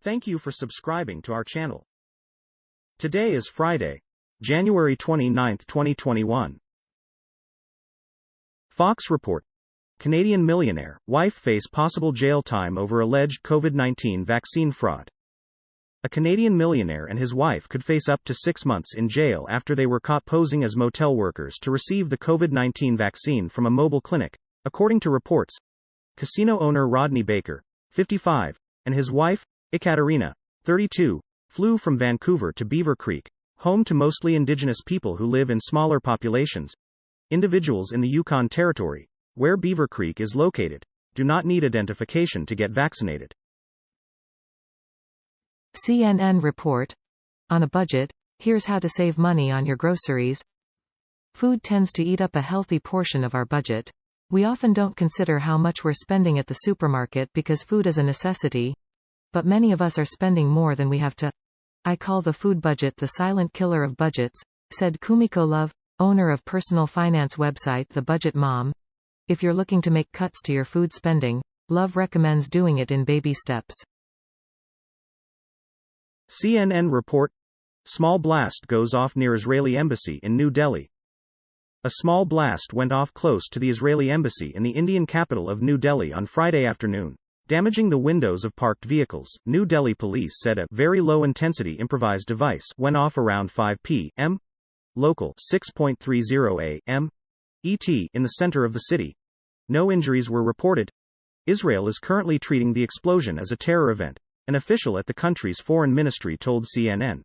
Thank you for subscribing to our channel. Today is Friday, January 29, 2021. Fox report. Canadian millionaire, wife face possible jail time over alleged COVID-19 vaccine fraud. A Canadian millionaire and his wife could face up to 6 months in jail after they were caught posing as motel workers to receive the COVID-19 vaccine from a mobile clinic, according to reports. Casino owner Rodney Baker, 55, and his wife, Ekaterina, 32, flew from Vancouver to Beaver Creek, home to mostly Indigenous people who live in smaller populations. Individuals in the Yukon territory, where Beaver Creek is located, do not need identification to get vaccinated. CNN report. On a budget, here's how to save money on your groceries. Food tends to eat up a healthy portion of our budget. We often don't consider how much we're spending at the supermarket because food is a necessity, but many of us are spending more than we have to. I call the food budget the silent killer of budgets, said Kumiko Love, owner of personal finance website The Budget Mom. If you're looking to make cuts to your food spending, Love recommends doing it in baby steps. CNN report. Small blast goes off near Israeli embassy in New Delhi. A small blast went off close to the Israeli embassy in the Indian capital of New Delhi on Friday afternoon, damaging the windows of parked vehicles. New Delhi police said a very low-intensity improvised device went off around 5 p.m. local 6:30 a.m. ET in the center of the city. No injuries were reported. Israel is currently treating the explosion as a terror event, an official at the country's foreign ministry told CNN.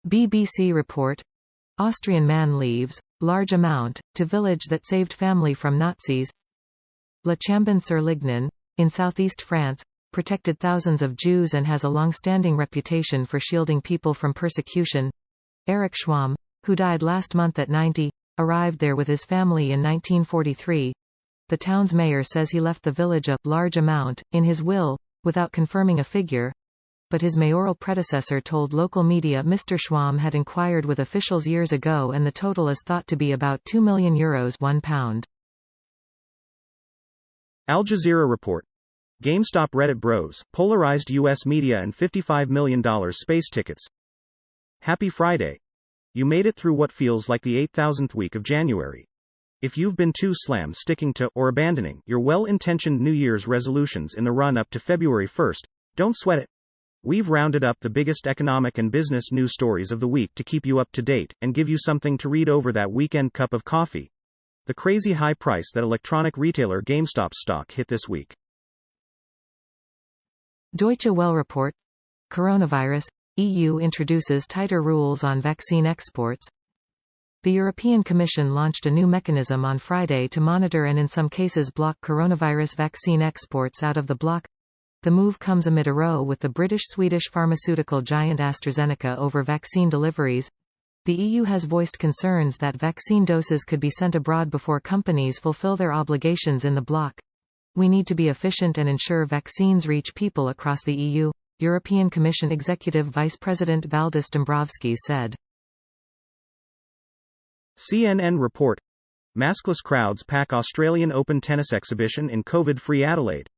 BBC report. Austrian man leaves large amount to village that saved family from Nazis. Le Chambon-sur-Lignon, in southeast France, protected thousands of Jews and has a long-standing reputation for shielding people from persecution. Eric Schwamm, who died last month at 90, arrived there with his family in 1943. The town's mayor says he left the village a large amount in his will, without confirming a figure, but his mayoral predecessor told local media Mr. Schwamm had inquired with officials years ago and the total is thought to be about €2 million, £1. Al Jazeera report. GameStop Reddit bros, polarized U.S. media and $55 million space tickets. Happy Friday. You made it through what feels like the 8,000th week of January. If you've been too sticking to, or abandoning, your well-intentioned New Year's resolutions in the run-up to February 1st, don't sweat it. We've rounded up the biggest economic and business news stories of the week to keep you up to date, and give you something to read over that weekend cup of coffee. The crazy high price that electronic retailer GameStop stock hit this week. Deutsche Welle report. Coronavirus. EU introduces tighter rules on vaccine exports. The European Commission launched a new mechanism on Friday to monitor and in some cases block coronavirus vaccine exports out of the bloc. The move comes amid a row with the British-Swedish pharmaceutical giant AstraZeneca over vaccine deliveries. The EU has voiced concerns that vaccine doses could be sent abroad before companies fulfill their obligations in the bloc. We need to be efficient and ensure vaccines reach people across the EU, European Commission Executive Vice President Valdis Dombrovskis said. CNN report. Maskless crowds pack Australian Open tennis exhibition in Covid-tree Adelaide.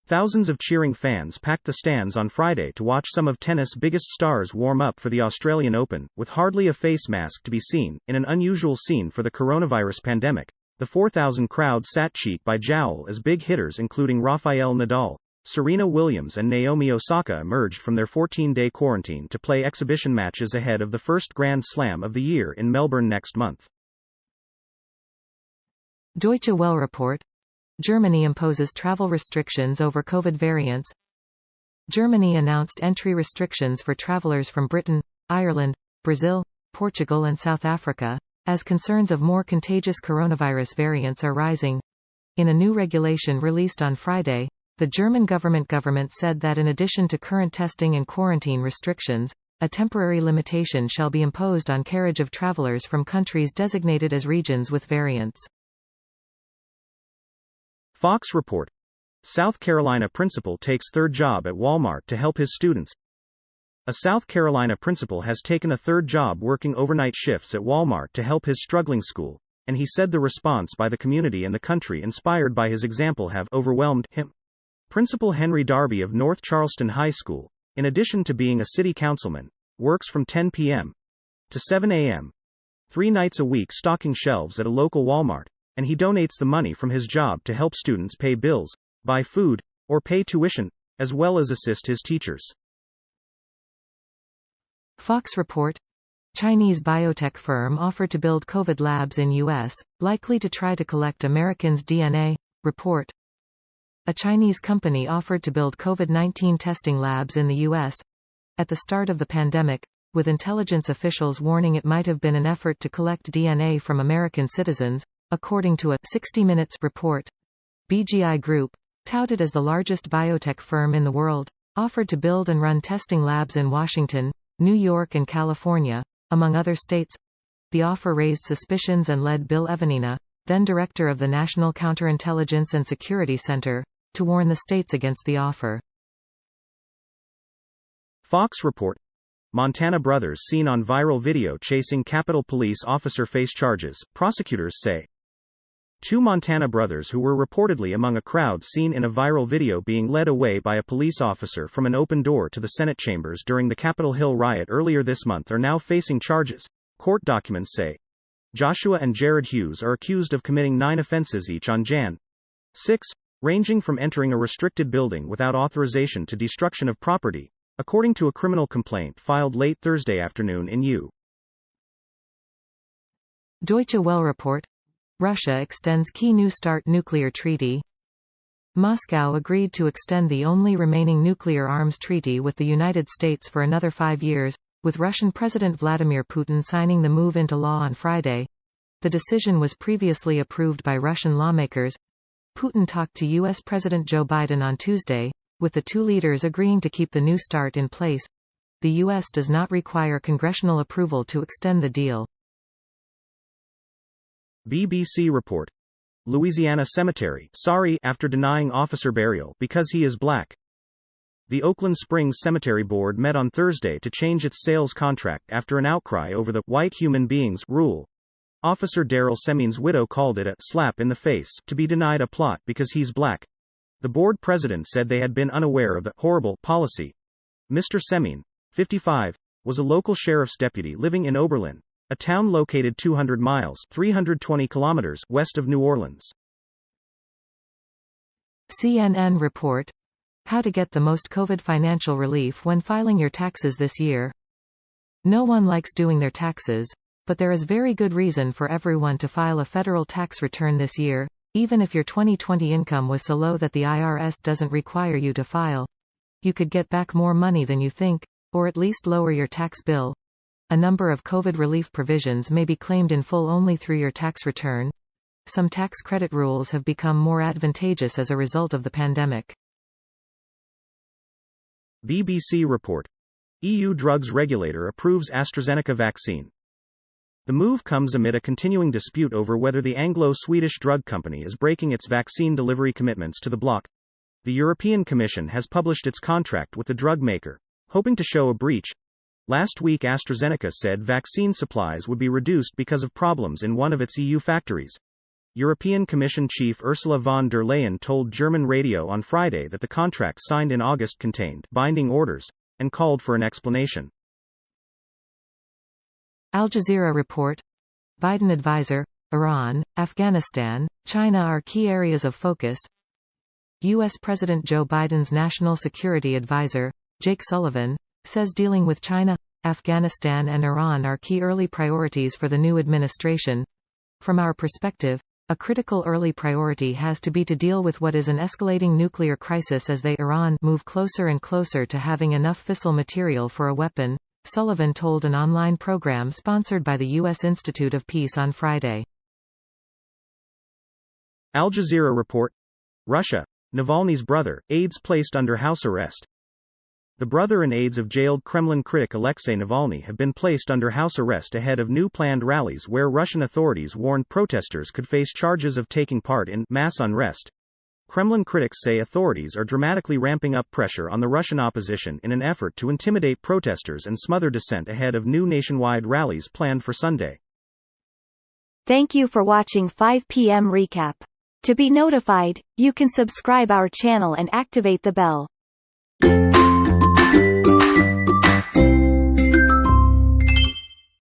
Thousands of cheering fans packed the stands on Friday to watch some of tennis' biggest stars warm up for the Australian Open, with hardly a face mask to be seen. In an unusual scene for the coronavirus pandemic, the 4,000 crowd sat cheek by jowl as big hitters including Rafael Nadal, Serena Williams and Naomi Osaka emerged from their 14-day quarantine to play exhibition matches ahead of the first Grand Slam of the year in Melbourne next month. Deutsche Welle report. Germany imposes travel restrictions over COVID variants. Germany announced entry restrictions for travelers from Britain, Ireland, Brazil, Portugal and South Africa, as concerns of more contagious coronavirus variants are rising. In a new regulation released on Friday, the German government said that in addition to current testing and quarantine restrictions, a temporary limitation shall be imposed on carriage of travelers from countries designated as regions with variants. Fox report. South Carolina principal takes third job at Walmart to help his students. A South Carolina principal has taken a third job working overnight shifts at Walmart to help his struggling school, and he said the response by the community and the country inspired by his example have overwhelmed him. Principal Henry Darby of North Charleston High School, in addition to being a city councilman, works from 10 p.m. to 7 a.m. 3 nights a week stocking shelves at a local Walmart, and he donates the money from his job to help students pay bills, buy food, or pay tuition, as well as assist his teachers. Fox report. Chinese biotech firm offered to build COVID labs in U.S., likely to try to collect Americans' DNA. Report. A Chinese company offered to build COVID-19 testing labs in the U.S. at the start of the pandemic, with intelligence officials warning it might have been an effort to collect DNA from American citizens, according to a 60 Minutes report. BGI Group, touted as the largest biotech firm in the world, offered to build and run testing labs in Washington, New York and California, among other states. The offer raised suspicions and led Bill Evanina, then director of the National Counterintelligence and Security Center, to warn the states against the offer. Fox report. Montana brothers seen on viral video chasing Capitol Police officer face charges, prosecutors say. 2 Montana brothers who were reportedly among a crowd seen in a viral video being led away by a police officer from an open door to the Senate chambers during the Capitol Hill riot earlier this month are now facing charges, court documents say. Joshua and Jared Hughes are accused of committing 9 offenses each on Jan. 6, ranging from entering a restricted building without authorization to destruction of property, according to a criminal complaint filed late Thursday afternoon in U. Deutsche Welle report. Russia extends key New START nuclear treaty. Moscow agreed to extend the only remaining nuclear arms treaty with the United States for another 5 years, with Russian President Vladimir Putin signing the move into law on Friday. The decision was previously approved by Russian lawmakers. Putin talked to U.S. President Joe Biden on Tuesday, with the 2 leaders agreeing to keep the New START in place. The U.S. does not require congressional approval to extend the deal. BBC report. Louisiana cemetery sorry after denying officer burial because he is black. The Oakland Springs Cemetery Board met on Thursday to change its sales contract after an outcry over the white human beings rule. Officer Darrell Semeen's widow called it a slap in the face to be denied a plot because he's black. The board president said they had been unaware of the horrible policy. Mr. Semeen, 55, was a local sheriff's deputy living in Oberlin, a town located 200 miles 320 kilometers west of New Orleans. CNN report. How to get the most COVID financial relief when filing your taxes this year. No one likes doing their taxes, but there is very good reason for everyone to file a federal tax return this year, even if your 2020 income was so low that the IRS doesn't require you to file. You could get back more money than you think, or at least lower your tax bill. A number of COVID relief provisions may be claimed in full only through your tax return. Some tax credit rules have become more advantageous as a result of the pandemic. BBC report. EU drugs regulator approves AstraZeneca vaccine. The move comes amid a continuing dispute over whether the Anglo-Swedish drug company is breaking its vaccine delivery commitments to the bloc. The European Commission has published its contract with the drug maker, hoping to show a breach. Last week AstraZeneca said vaccine supplies would be reduced because of problems in one of its EU factories. European Commission Chief Ursula von der Leyen told German radio on Friday that the contract signed in August contained binding orders, and called for an explanation. Al Jazeera report. Biden advisor. Iran, Afghanistan, China are key areas of focus. U.S. President Joe Biden's national security advisor, Jake Sullivan, says dealing with China, Afghanistan and Iran are key early priorities for the new administration. From our perspective, a critical early priority has to be to deal with what is an escalating nuclear crisis as they Iran move closer and closer to having enough fissile material for a weapon, Sullivan told an online program sponsored by the U.S. Institute of Peace on Friday. Al Jazeera report. Russia, Navalny's brother, aides placed under house arrest. The brother and aides of jailed Kremlin critic Alexei Navalny have been placed under house arrest ahead of new planned rallies where Russian authorities warned protesters could face charges of taking part in mass unrest. Kremlin critics say authorities are dramatically ramping up pressure on the Russian opposition in an effort to intimidate protesters and smother dissent ahead of new nationwide rallies planned for Sunday. Thank you for watching 5 p.m. recap. To be notified, you can subscribe our channel and activate the bell.